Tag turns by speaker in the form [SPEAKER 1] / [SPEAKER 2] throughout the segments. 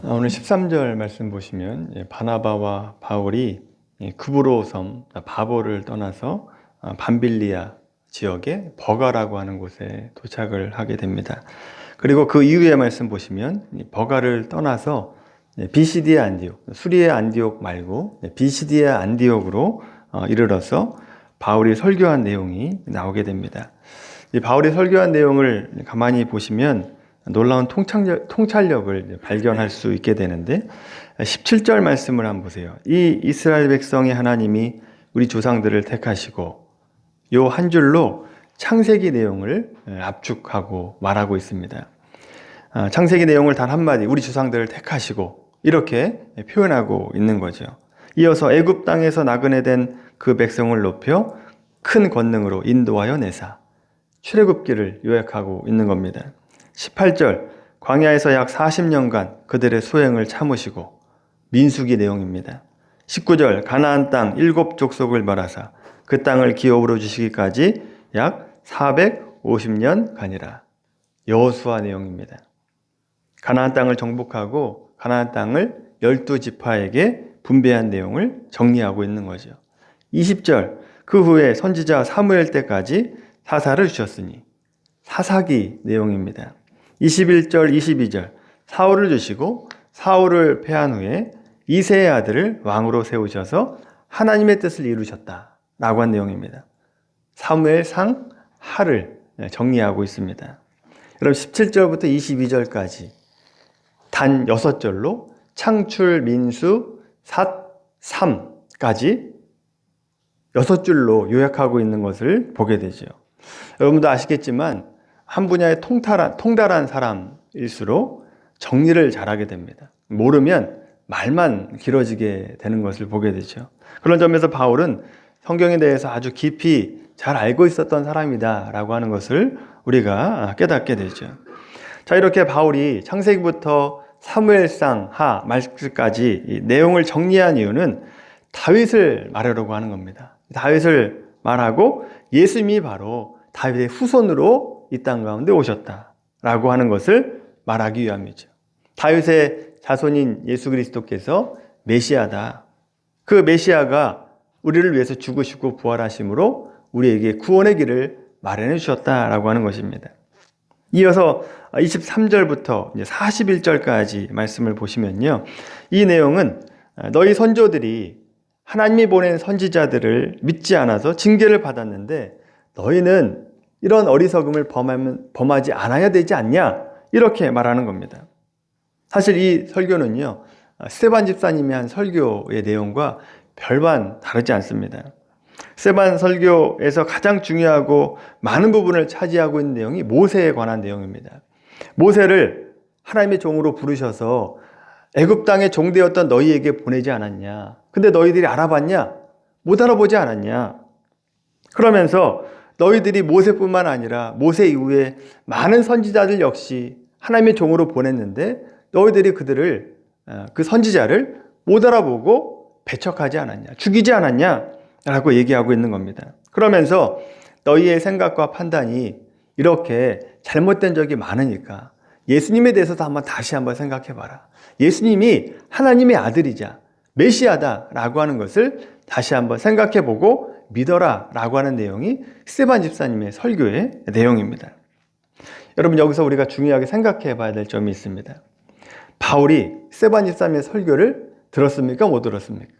[SPEAKER 1] 오늘 13절 말씀 보시면 바나바와 바울이 구브로 섬 바보를 떠나서 밤빌리아 지역의 버가라고 하는 곳에 도착을 하게 됩니다. 그리고 그 이후의 말씀 보시면 버가를 떠나서 비시디아 안디옥, 수리아 안디옥 말고 비시디아 안디옥으로 이르러서 바울이 설교한 내용이 나오게 됩니다. 이 바울이 설교한 내용을 가만히 보시면 놀라운 통찰력을 발견할 수 있게 되는데 17절 말씀을 한번 보세요. 이 이스라엘 백성의 하나님이 우리 조상들을 택하시고 요 한 줄로 창세기 내용을 압축하고 말하고 있습니다. 창세기 내용을 단 한마디 우리 조상들을 택하시고 이렇게 표현하고 있는 거죠. 이어서 애굽 땅에서 나그네 된 그 백성을 높여 큰 권능으로 인도하여 내사 출애굽기를 요약하고 있는 겁니다. 18절 광야에서 약 40년간 그들의 소행을 참으시고 민수기 내용입니다. 19절 가나안 땅 7족속을 멸하사 그 땅을 기업으로 주시기까지 약 450년간이라 여호수아 내용입니다. 가나안 땅을 정복하고 가나안 땅을 12지파에게 분배한 내용을 정리하고 있는 거죠. 20절 그 후에 선지자 사무엘 때까지 사사를 주셨으니 사사기 내용입니다. 21절 22절 사울을 주시고 사울을 패한 후에 이새의 아들을 왕으로 세우셔서 하나님의 뜻을 이루셨다 라고 한 내용입니다. 사무엘상 하를 정리하고 있습니다. 여러분 17절부터 22절까지 단 6절로 창출, 민수, 삿, 삼까지 6줄로 요약하고 있는 것을 보게 되죠. 여러분도 아시겠지만 한 분야에 통달한 사람일수록 정리를 잘하게 됩니다. 모르면 말만 길어지게 되는 것을 보게 되죠. 그런 점에서 바울은 성경에 대해서 아주 깊이 잘 알고 있었던 사람이다 라고 하는 것을 우리가 깨닫게 되죠. 자, 이렇게 바울이 창세기부터 사무엘상 하 말씀까지 내용을 정리한 이유는 다윗을 말하려고 하는 겁니다. 다윗을 말하고 예수님이 바로 다윗의 후손으로 이 땅 가운데 오셨다라고 하는 것을 말하기 위함이죠. 다윗의 자손인 예수 그리스도께서 메시아다. 그 메시아가 우리를 위해서 죽으시고 부활하심으로 우리에게 구원의 길을 마련해 주셨다라고 하는 것입니다. 이어서 23절부터 41절까지 말씀을 보시면요. 이 내용은 너희 선조들이 하나님이 보낸 선지자들을 믿지 않아서 징계를 받았는데 너희는 이런 어리석음을 범하지 않아야 되지 않냐? 이렇게 말하는 겁니다. 사실 이 설교는요, 스데반 집사님이 한 설교의 내용과 별반 다르지 않습니다. 스데반 설교에서 가장 중요하고 많은 부분을 차지하고 있는 내용이 모세에 관한 내용입니다. 모세를 하나님의 종으로 부르셔서 애굽 땅에 종되었던 너희에게 보내지 않았냐? 근데 너희들이 알아봤냐? 못 알아보지 않았냐? 그러면서 너희들이 모세뿐만 아니라 모세 이후에 많은 선지자들 역시 하나님의 종으로 보냈는데 너희들이 그 선지자를 못 알아보고 배척하지 않았냐? 죽이지 않았냐? 라고 얘기하고 있는 겁니다. 그러면서 너희의 생각과 판단이 이렇게 잘못된 적이 많으니까 예수님에 대해서도 다시 한번 생각해봐라. 예수님이 하나님의 아들이자 메시아다라고 하는 것을 다시 한번 생각해보고 믿어라 라고 하는 내용이 스데반 집사님의 설교의 내용입니다. 여러분 여기서 우리가 중요하게 생각해 봐야 될 점이 있습니다. 바울이 스데반 집사님의 설교를 들었습니까? 못 들었습니까?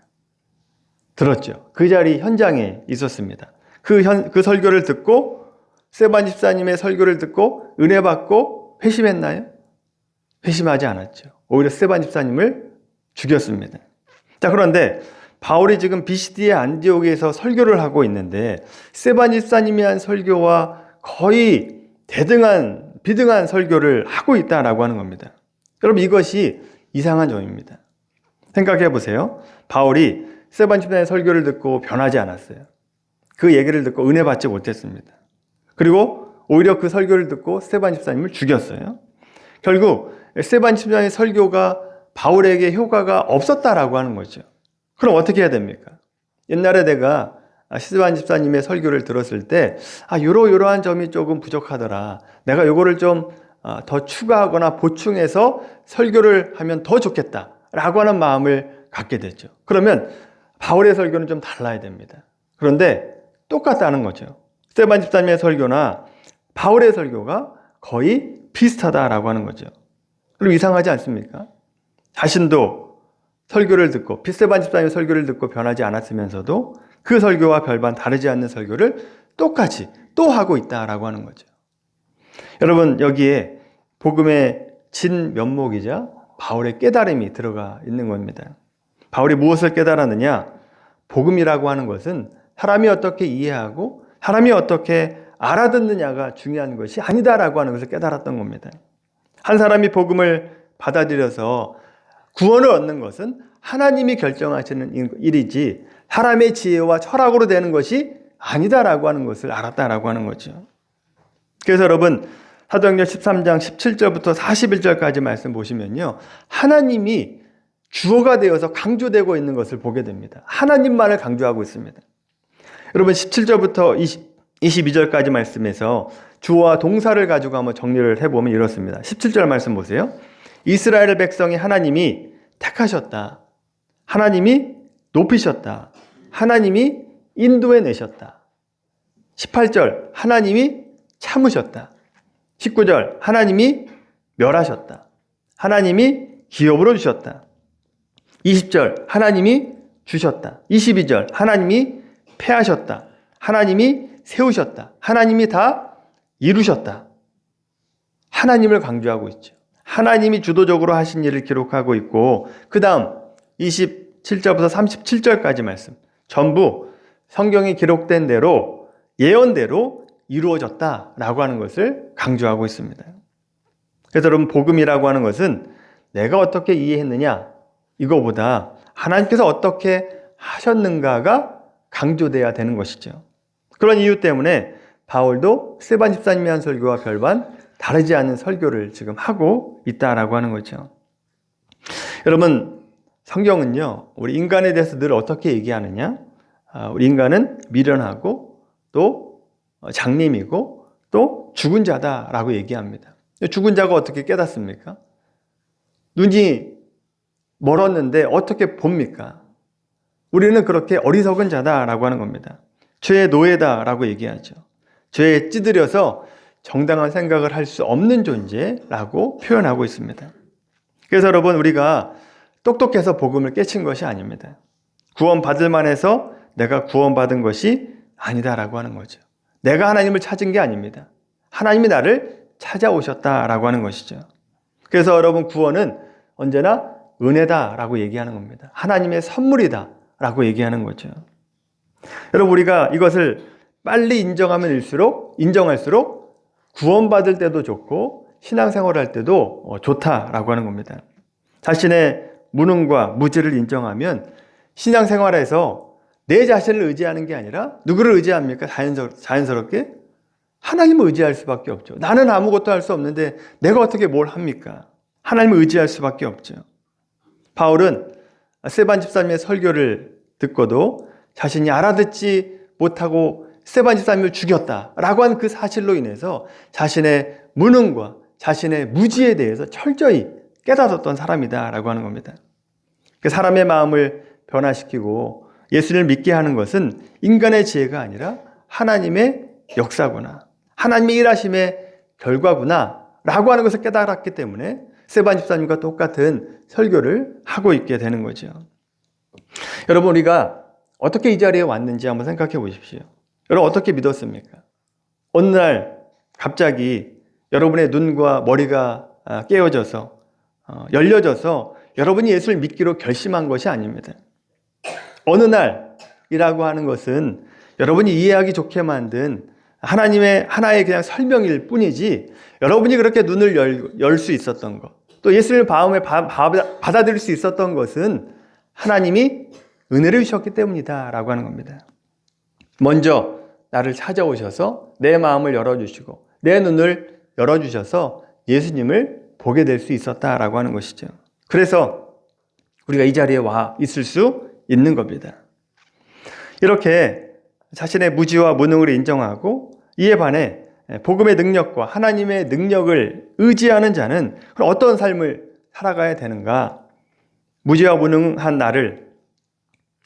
[SPEAKER 1] 들었죠. 그 자리 현장에 있었습니다. 그 설교를 듣고 스데반 집사님의 설교를 듣고 은혜 받고 회심했나요? 회심하지 않았죠. 오히려 스데반 집사님을 죽였습니다. 자, 그런데 바울이 지금 비시디아 안디옥에서 설교를 하고 있는데 스데반 집사님이 한 설교와 거의 비등한 설교를 하고 있다라고 하는 겁니다. 여러분 이것이 이상한 점입니다. 생각해 보세요. 바울이 스데반 집사님의 설교를 듣고 변하지 않았어요. 그 얘기를 듣고 은혜 받지 못했습니다. 그리고 오히려 그 설교를 듣고 스데반 집사님을 죽였어요. 결국 스데반 집사님의 설교가 바울에게 효과가 없었다라고 하는 거죠. 그럼 어떻게 해야 됩니까? 옛날에 내가 스데반 집사님의 설교를 들었을 때 요러한 점이 조금 부족하더라. 내가 요거를 좀 더 추가하거나 보충해서 설교를 하면 더 좋겠다라고 하는 마음을 갖게 됐죠. 그러면 바울의 설교는 좀 달라야 됩니다. 그런데 똑같다는 거죠. 스데반 집사님의 설교나 바울의 설교가 거의 비슷하다라고 하는 거죠. 그럼 이상하지 않습니까? 자신도 설교를 듣고 스데반 집사님의 설교를 듣고 변하지 않았으면서도 그 설교와 별반 다르지 않는 설교를 똑같이 또 하고 있다라고 하는 거죠. 여러분, 여기에 복음의 진면목이자 바울의 깨달음이 들어가 있는 겁니다. 바울이 무엇을 깨달았느냐? 복음이라고 하는 것은 사람이 어떻게 이해하고 사람이 어떻게 알아듣느냐가 중요한 것이 아니다라고 하는 것을 깨달았던 겁니다. 한 사람이 복음을 받아들여서 구원을 얻는 것은 하나님이 결정하시는 일이지 사람의 지혜와 철학으로 되는 것이 아니다라고 하는 것을 알았다라고 하는 거죠. 그래서 여러분, 사도행전 13장 17절부터 41절까지 말씀 보시면요, 하나님이 주어가 되어서 강조되고 있는 것을 보게 됩니다. 하나님만을 강조하고 있습니다. 여러분, 17절부터 22절까지 말씀에서 주어와 동사를 가지고 한번 정리를 해보면 이렇습니다. 17절 말씀 보세요. 이스라엘 백성이 하나님이 택하셨다. 하나님이 높이셨다. 하나님이 인도해 내셨다. 18절 하나님이 참으셨다. 19절 하나님이 멸하셨다. 하나님이 기업으로 주셨다. 20절 하나님이 주셨다. 22절 하나님이 패하셨다. 하나님이 세우셨다. 하나님이 다 이루셨다. 하나님을 강조하고 있죠. 하나님이 주도적으로 하신 일을 기록하고 있고, 그 다음 27절부터 37절까지 말씀, 전부 성경에 기록된 대로 예언대로 이루어졌다라고 하는 것을 강조하고 있습니다. 그래서 여러분, 복음이라고 하는 것은 내가 어떻게 이해했느냐, 이거보다 하나님께서 어떻게 하셨는가가 강조돼야 되는 것이죠. 그런 이유 때문에 바울도 스데반 집사님이 한 설교와 별반 다르지 않은 설교를 지금 하고 있다라고 하는 거죠. 여러분, 성경은요, 우리 인간에 대해서 늘 어떻게 얘기하느냐? 우리 인간은 미련하고 또 장님이고 또 죽은 자다라고 얘기합니다. 죽은 자가 어떻게 깨닫습니까? 눈이 멀었는데 어떻게 봅니까? 우리는 그렇게 어리석은 자다라고 하는 겁니다. 죄의 노예다라고 얘기하죠. 죄에 찌들여서 정당한 생각을 할 수 없는 존재라고 표현하고 있습니다. 그래서 여러분, 우리가 똑똑해서 복음을 깨친 것이 아닙니다. 구원받을 만해서 내가 구원받은 것이 아니다라고 하는 거죠. 내가 하나님을 찾은 게 아닙니다. 하나님이 나를 찾아오셨다라고 하는 것이죠. 그래서 여러분, 구원은 언제나 은혜다라고 얘기하는 겁니다. 하나님의 선물이다라고 얘기하는 거죠. 여러분, 우리가 이것을 빨리 인정할수록 구원받을 때도 좋고 신앙생활할 때도 좋다라고 하는 겁니다. 자신의 무능과 무지를 인정하면 신앙생활에서 내 자신을 의지하는 게 아니라 누구를 의지합니까? 자연스럽게 하나님을 의지할 수밖에 없죠. 나는 아무것도 할 수 없는데 내가 어떻게 뭘 합니까? 하나님을 의지할 수밖에 없죠. 바울은 스데반 집사님의 설교를 듣고도 자신이 알아듣지 못하고 스데반 집사님을 죽였다라고 하는 그 사실로 인해서 자신의 무능과 자신의 무지에 대해서 철저히 깨닫았던 사람이다라고 하는 겁니다. 그 사람의 마음을 변화시키고 예수를 믿게 하는 것은 인간의 지혜가 아니라 하나님의 역사구나, 하나님의 일하심의 결과구나 라고 하는 것을 깨달았기 때문에 스데반 집사님과 똑같은 설교를 하고 있게 되는 거죠. 여러분, 우리가 어떻게 이 자리에 왔는지 한번 생각해 보십시오. 여러분, 어떻게 믿었습니까? 어느 날 갑자기 여러분의 눈과 머리가 깨어져서 열려져서 여러분이 예수를 믿기로 결심한 것이 아닙니다. 어느 날이라고 하는 것은 여러분이 이해하기 좋게 만든 하나님의 하나의 그냥 설명일 뿐이지, 여러분이 그렇게 눈을 열 수 있었던 것, 또 예수를 마음에 받아들일 수 있었던 것은 하나님이 은혜를 주셨기 때문이다 라고 하는 겁니다. 먼저 나를 찾아오셔서 내 마음을 열어주시고 내 눈을 열어주셔서 예수님을 보게 될 수 있었다라고 하는 것이죠. 그래서 우리가 이 자리에 와 있을 수 있는 겁니다. 이렇게 자신의 무지와 무능을 인정하고 이에 반해 복음의 능력과 하나님의 능력을 의지하는 자는 그럼 어떤 삶을 살아가야 되는가? 무죄와 무능한 나를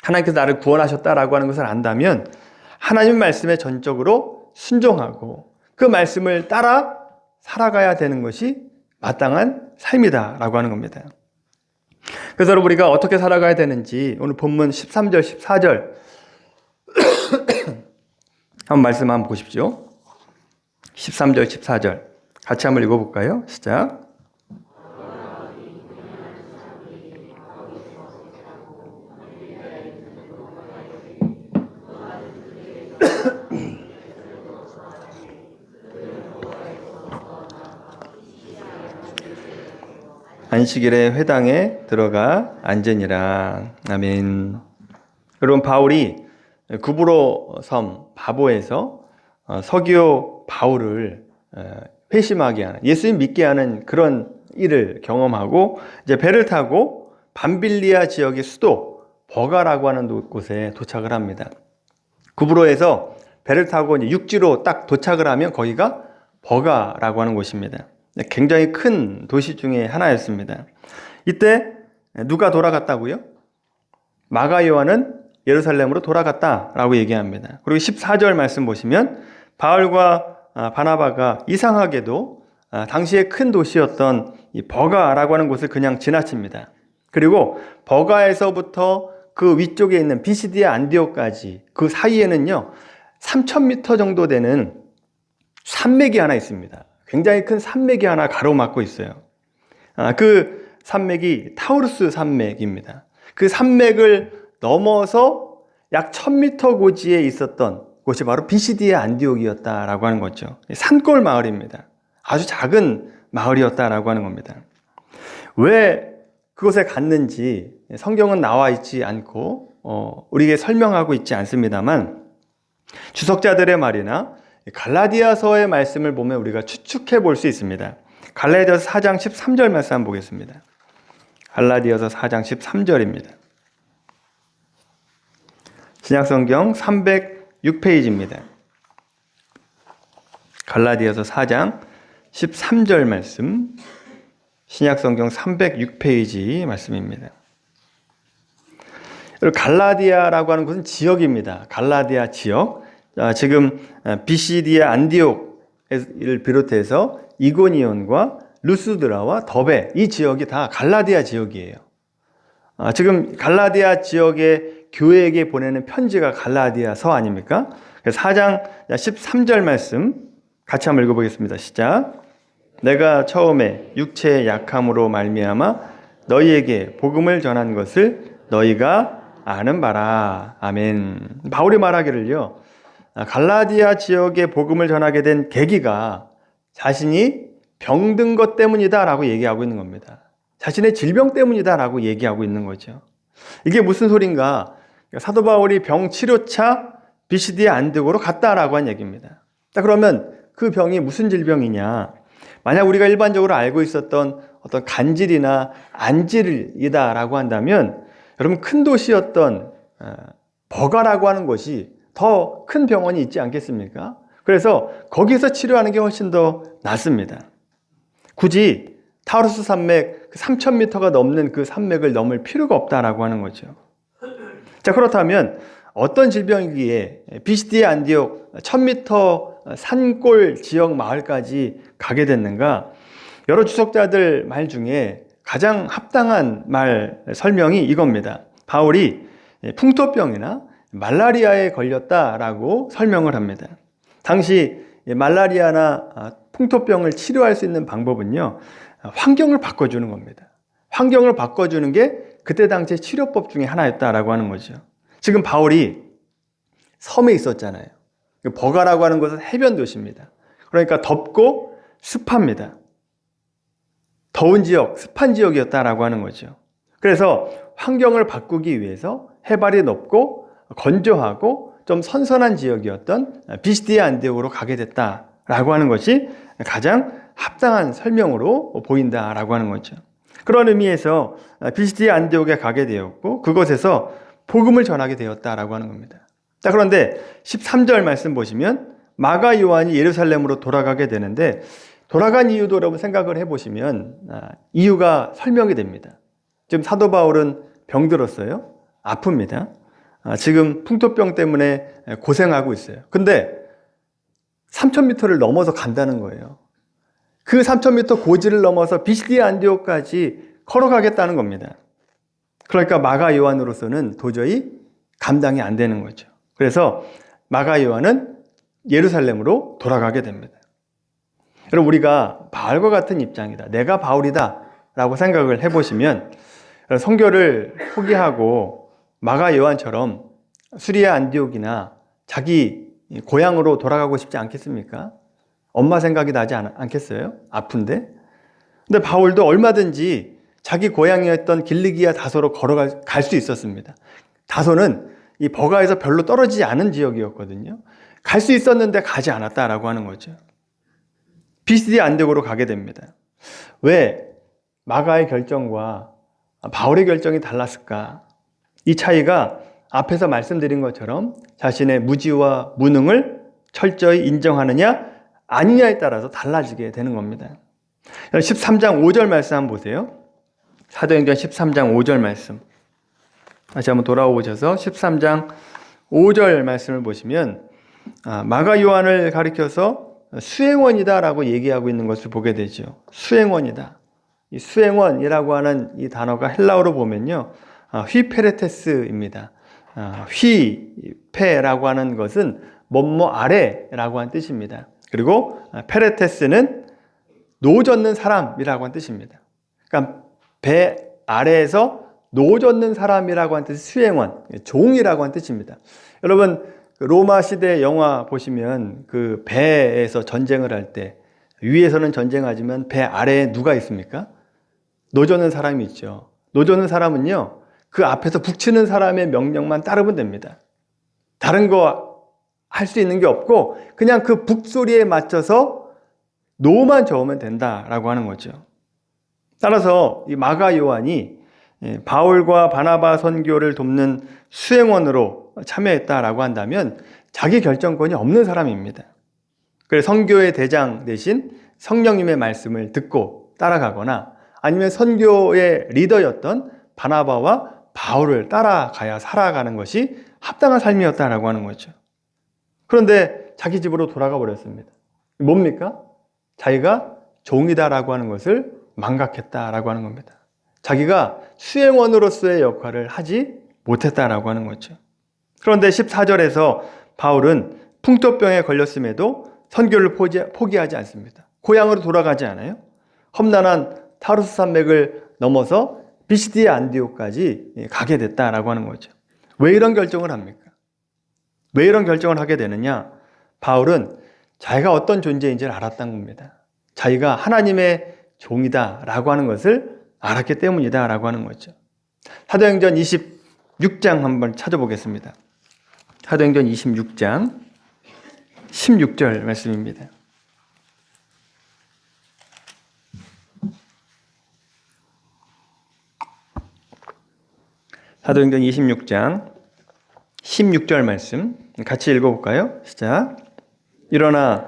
[SPEAKER 1] 하나님께서 나를 구원하셨다라고 하는 것을 안다면 하나님 말씀에 전적으로 순종하고 그 말씀을 따라 살아가야 되는 것이 마땅한 삶이다라고 하는 겁니다. 그래서 여러분 우리가 어떻게 살아가야 되는지 오늘 본문 13절, 14절 한번 말씀 한번 보십시오. 13절, 14절 같이 한번 읽어볼까요? 시작. 안식일에 회당에 들어가 앉으니라. 아멘. 여러분 바울이 구브로 섬 바보에서 서기오 바울을 회심하게 하는, 예수님 믿게 하는 그런 일을 경험하고 이제 배를 타고 밤빌리아 지역의 수도 버가라고 하는 곳에 도착을 합니다. 구브로에서 배를 타고 이제 육지로 딱 도착을 하면 거기가 버가라고 하는 곳입니다. 굉장히 큰 도시 중에 하나였습니다. 이때 누가 돌아갔다고요? 마가 요한은 예루살렘으로 돌아갔다라고 얘기합니다. 그리고 14절 말씀 보시면 바울과 바나바가 이상하게도 당시에 큰 도시였던 이 버가라고 하는 곳을 그냥 지나칩니다. 그리고 버가에서부터 그 위쪽에 있는 비시디아 안디옥까지 그 사이에는요 3,000m 정도 되는 산맥이 하나 있습니다. 굉장히 큰 산맥이 하나 가로막고 있어요. 그 산맥이 타우루스 산맥입니다. 그 산맥을 넘어서 약 1,000m 고지에 있었던 곳이 바로 비시디아 안디옥이었다라고 하는 거죠. 산골 마을입니다. 아주 작은 마을이었다라고 하는 겁니다. 왜 그곳에 갔는지 성경은 나와 있지 않고 우리에게 설명하고 있지 않습니다만 주석자들의 말이나 갈라디아서의 말씀을 보면 우리가 추측해 볼 수 있습니다. 갈라디아서 4장 13절 말씀 한번 보겠습니다. 갈라디아서 4장 13절입니다. 신약성경 306페이지입니다. 갈라디아서 4장 13절 말씀, 신약성경 306페이지 말씀입니다. 갈라디아라고 하는 곳은 지역입니다. 갈라디아 지역. 지금 비시디아 안디옥을 비롯해서 이고니온과 루스드라와 더베 이 지역이 다 갈라디아 지역이에요. 지금 갈라디아 지역의 교회에게 보내는 편지가 갈라디아서 아닙니까? 4장 13절 말씀 같이 한번 읽어보겠습니다. 시작. 내가 처음에 육체의 약함으로 말미암아 너희에게 복음을 전한 것을 너희가 아는 바라. 아멘. 바울이 말하기를요. 갈라디아 지역에 복음을 전하게 된 계기가 자신이 병든 것 때문이다 라고 얘기하고 있는 겁니다. 자신의 질병 때문이다 라고 얘기하고 있는 거죠. 이게 무슨 소린가? 사도 바울이 병 치료차 비시디아 안디옥으로 갔다라고 한 얘기입니다. 그러면 그 병이 무슨 질병이냐? 만약 우리가 일반적으로 알고 있었던 어떤 간질이나 안질이다라고 한다면 여러분 큰 도시였던 버가라고 하는 곳이 더 큰 병원이 있지 않겠습니까? 그래서 거기서 치료하는 게 훨씬 더 낫습니다. 굳이 타우루스 산맥 3,000m가 넘는 그 산맥을 넘을 필요가 없다라고 하는 거죠. 자, 그렇다면 어떤 질병이기에 비시디아 안디옥 1,000m 산골 지역 마을까지 가게 됐는가? 여러 주석자들 말 중에 가장 합당한 말 설명이 이겁니다. 바울이 풍토병이나 말라리아에 걸렸다라고 설명을 합니다. 당시 말라리아나 풍토병을 치료할 수 있는 방법은요, 환경을 바꿔주는 겁니다. 환경을 바꿔주는 게 그때 당시의 치료법 중에 하나였다라고 하는 거죠. 지금 바울이 섬에 있었잖아요. 버가라고 하는 곳은 해변 도시입니다. 그러니까 덥고 습합니다. 더운 지역, 습한 지역이었다라고 하는 거죠. 그래서 환경을 바꾸기 위해서 해발이 높고 건조하고 좀 선선한 지역이었던 비시디아 안디옥으로 가게 됐다라고 하는 것이 가장 합당한 설명으로 보인다라고 하는 거죠. 그런 의미에서 비시디아 안디옥에 가게 되었고 그곳에서 복음을 전하게 되었다라고 하는 겁니다. 자, 그런데 13절 말씀 보시면 마가 요한이 예루살렘으로 돌아가게 되는데, 돌아간 이유도 여러분 생각을 해보시면 이유가 설명이 됩니다. 지금 사도 바울은 병들었어요. 아픕니다. 지금 풍토병 때문에 고생하고 있어요. 근데 3000m를 넘어서 간다는 거예요. 그 3000m 고지를 넘어서 비시디아 안디옥까지 걸어가겠다는 겁니다. 그러니까 마가 요한으로서는 도저히 감당이 안 되는 거죠. 그래서 마가 요한은 예루살렘으로 돌아가게 됩니다. 여러분, 우리가 바울과 같은 입장이다, 내가 바울이다 라고 생각을 해보시면, 선교를 포기하고 마가 요한처럼 수리아 안디옥이나 자기 고향으로 돌아가고 싶지 않겠습니까? 엄마 생각이 나지 않겠어요? 아픈데? 근데 바울도 얼마든지 자기 고향이었던 길리기아 다소로 걸어갈 수 있었습니다. 다소는 이 버가에서 별로 떨어지지 않은 지역이었거든요. 갈 수 있었는데 가지 않았다라고 하는 거죠. 비시디아 안디옥으로 가게 됩니다. 왜 마가의 결정과 바울의 결정이 달랐을까? 이 차이가 앞에서 말씀드린 것처럼 자신의 무지와 무능을 철저히 인정하느냐 아니냐에 따라서 달라지게 되는 겁니다. 13장 5절 말씀 한번 보세요. 사도행전 13장 5절 말씀. 다시 한번 돌아오셔서 13장 5절 말씀을 보시면 마가 요한을 가리켜서 수행원이다 라고 얘기하고 있는 것을 보게 되죠. 수행원이다. 이 수행원이라고 하는 이 단어가 헬라어로 보면요, 휘페레테스입니다. 휘페라고 하는 것은 뭐뭐 아래라고 하는 뜻입니다. 그리고 페레테스는 노 젓는 사람이라고 하는 뜻입니다. 그러니까 배 아래에서 노 젓는 사람이라고 하는 뜻이 수행원, 종이라고 하는 뜻입니다. 여러분, 로마 시대 영화 보시면 그 배에서 전쟁을 할 때 위에서는 전쟁하지만 배 아래에 누가 있습니까? 노 젓는 사람이 있죠. 노 젓는 사람은요, 그 앞에서 북치는 사람의 명령만 따르면 됩니다. 다른 거 할 수 있는 게 없고 그냥 그 북소리에 맞춰서 노만 저으면 된다라고 하는 거죠. 따라서 이 마가 요한이 바울과 바나바 선교를 돕는 수행원으로 참여했다라고 한다면 자기 결정권이 없는 사람입니다. 그래서 선교의 대장 대신 성령님의 말씀을 듣고 따라가거나 아니면 선교의 리더였던 바나바와 바울을 따라가야 살아가는 것이 합당한 삶이었다라고 하는 거죠. 그런데 자기 집으로 돌아가 버렸습니다. 뭡니까? 자기가 종이다라고 하는 것을 망각했다라고 하는 겁니다. 자기가 수행원으로서의 역할을 하지 못했다라고 하는 거죠. 그런데 14절에서 바울은 풍토병에 걸렸음에도 선교를 포기하지 않습니다. 고향으로 돌아가지 않아요. 험난한 타루스 산맥을 넘어서 비시디아 안디옥까지 가게 됐다라고 하는 거죠. 왜 이런 결정을 합니까? 왜 이런 결정을 하게 되느냐? 바울은 자기가 어떤 존재인지를 알았다는 겁니다. 자기가 하나님의 종이다라고 하는 것을 알았기 때문이다라고 하는 거죠. 사도행전 26장 한번 찾아보겠습니다. 사도행전 26장 16절 말씀입니다. 사도행전 26장 16절 말씀 같이 읽어볼까요? 시작. 일어나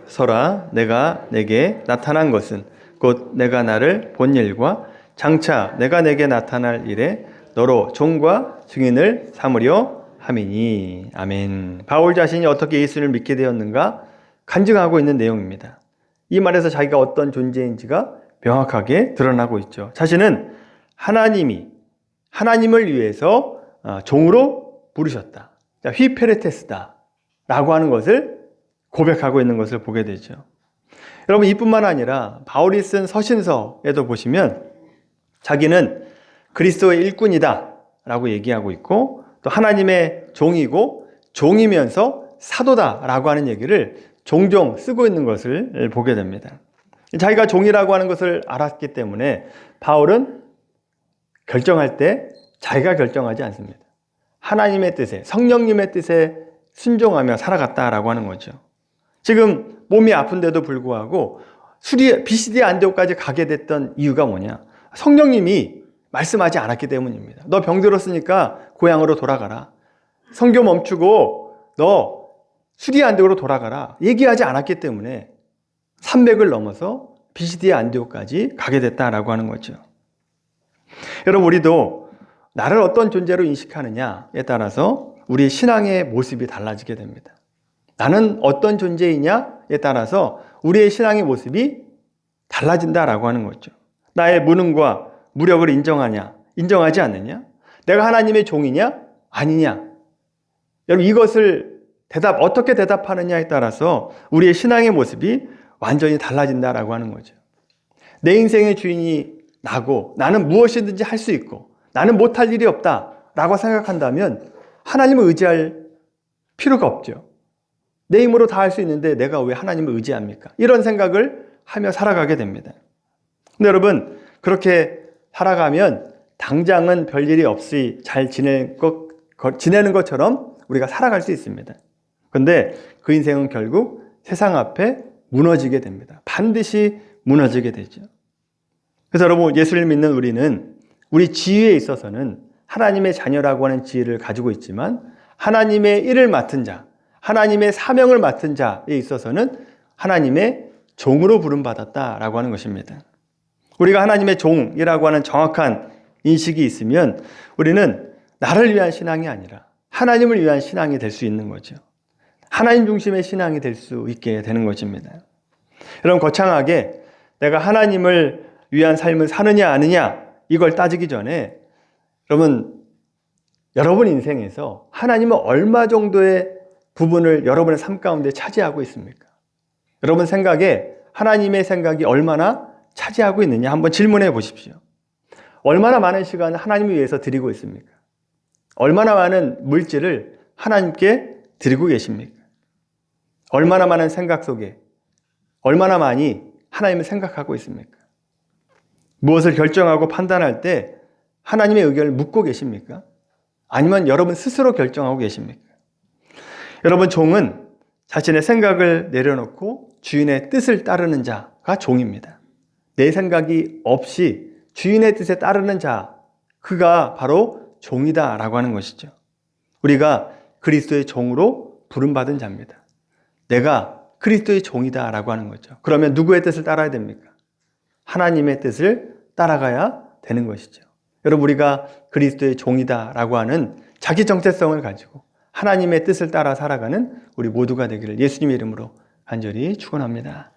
[SPEAKER 1] 서라. 내가 내게 나타난 것은 곧 내가 나를 본 일과 장차 내가 내게 나타날 일에 너로 종과 증인을 삼으려 함이니. 아멘. 바울 자신이 어떻게 예수를 믿게 되었는가 간증하고 있는 내용입니다. 이 말에서 자기가 어떤 존재인지가 명확하게 드러나고 있죠. 자신은 하나님을 위해서 종으로 부르셨다. 휘페레테스다 라고 하는 것을 고백하고 있는 것을 보게 되죠. 여러분, 이뿐만 아니라 바울이 쓴 서신서에도 보시면 자기는 그리스도의 일꾼이다 라고 얘기하고 있고, 또 하나님의 종이고 종이면서 사도다 라고 하는 얘기를 종종 쓰고 있는 것을 보게 됩니다. 자기가 종이라고 하는 것을 알았기 때문에 바울은 결정할 때 자기가 결정하지 않습니다. 하나님의 뜻에, 성령님의 뜻에 순종하며 살아갔다라고 하는 거죠. 지금 몸이 아픈데도 불구하고 비시디아 안디옥까지 가게 됐던 이유가 뭐냐? 성령님이 말씀하지 않았기 때문입니다. 너 병들었으니까 고향으로 돌아가라. 선교 멈추고 너 수리아 안디옥으로 돌아가라 얘기하지 않았기 때문에 산맥을 넘어서 비시디아 안디옥까지 가게 됐다라고 하는 거죠. 여러분, 우리도 나를 어떤 존재로 인식하느냐에 따라서 우리의 신앙의 모습이 달라지게 됩니다. 나는 어떤 존재이냐에 따라서 우리의 신앙의 모습이 달라진다라고 하는 거죠. 나의 무능과 무력을 인정하냐, 인정하지 않느냐? 내가 하나님의 종이냐, 아니냐? 여러분, 이것을 어떻게 대답하느냐에 따라서 우리의 신앙의 모습이 완전히 달라진다라고 하는 거죠. 내 인생의 주인이 나고 나는 무엇이든지 할 수 있고 나는 못할 일이 없다라고 생각한다면 하나님을 의지할 필요가 없죠. 내 힘으로 다 할 수 있는데 내가 왜 하나님을 의지합니까? 이런 생각을 하며 살아가게 됩니다. 근데 여러분, 그렇게 살아가면 당장은 별일이 없이 잘 지내는 것처럼 우리가 살아갈 수 있습니다. 그런데 그 인생은 결국 세상 앞에 무너지게 됩니다. 반드시 무너지게 되죠. 그래서 여러분, 예수를 믿는 우리는 우리 지위에 있어서는 하나님의 자녀라고 하는 지위를 가지고 있지만 하나님의 일을 맡은 자, 하나님의 사명을 맡은 자에 있어서는 하나님의 종으로 부름받았다라고 하는 것입니다. 우리가 하나님의 종이라고 하는 정확한 인식이 있으면 우리는 나를 위한 신앙이 아니라 하나님을 위한 신앙이 될 수 있는 거죠. 하나님 중심의 신앙이 될 수 있게 되는 것입니다. 여러분, 거창하게 내가 하나님을 위한 삶을 사느냐 아느냐 이걸 따지기 전에 여러분 인생에서 하나님은 얼마 정도의 부분을 여러분의 삶 가운데 차지하고 있습니까? 여러분 생각에 하나님의 생각이 얼마나 차지하고 있느냐 한번 질문해 보십시오. 얼마나 많은 시간을 하나님을 위해서 드리고 있습니까? 얼마나 많은 물질을 하나님께 드리고 계십니까? 얼마나 많은 생각 속에 얼마나 많이 하나님을 생각하고 있습니까? 무엇을 결정하고 판단할 때 하나님의 의견을 묻고 계십니까? 아니면 여러분 스스로 결정하고 계십니까? 여러분, 종은 자신의 생각을 내려놓고 주인의 뜻을 따르는 자가 종입니다. 내 생각이 없이 주인의 뜻에 따르는 자, 그가 바로 종이다라고 하는 것이죠. 우리가 그리스도의 종으로 부름받은 자입니다. 내가 그리스도의 종이다라고 하는 거죠. 그러면 누구의 뜻을 따라야 됩니까? 하나님의 뜻을 따라가야 되는 것이죠. 여러분, 우리가 그리스도의 종이다라고 하는 자기 정체성을 가지고 하나님의 뜻을 따라 살아가는 우리 모두가 되기를 예수님의 이름으로 간절히 축원합니다.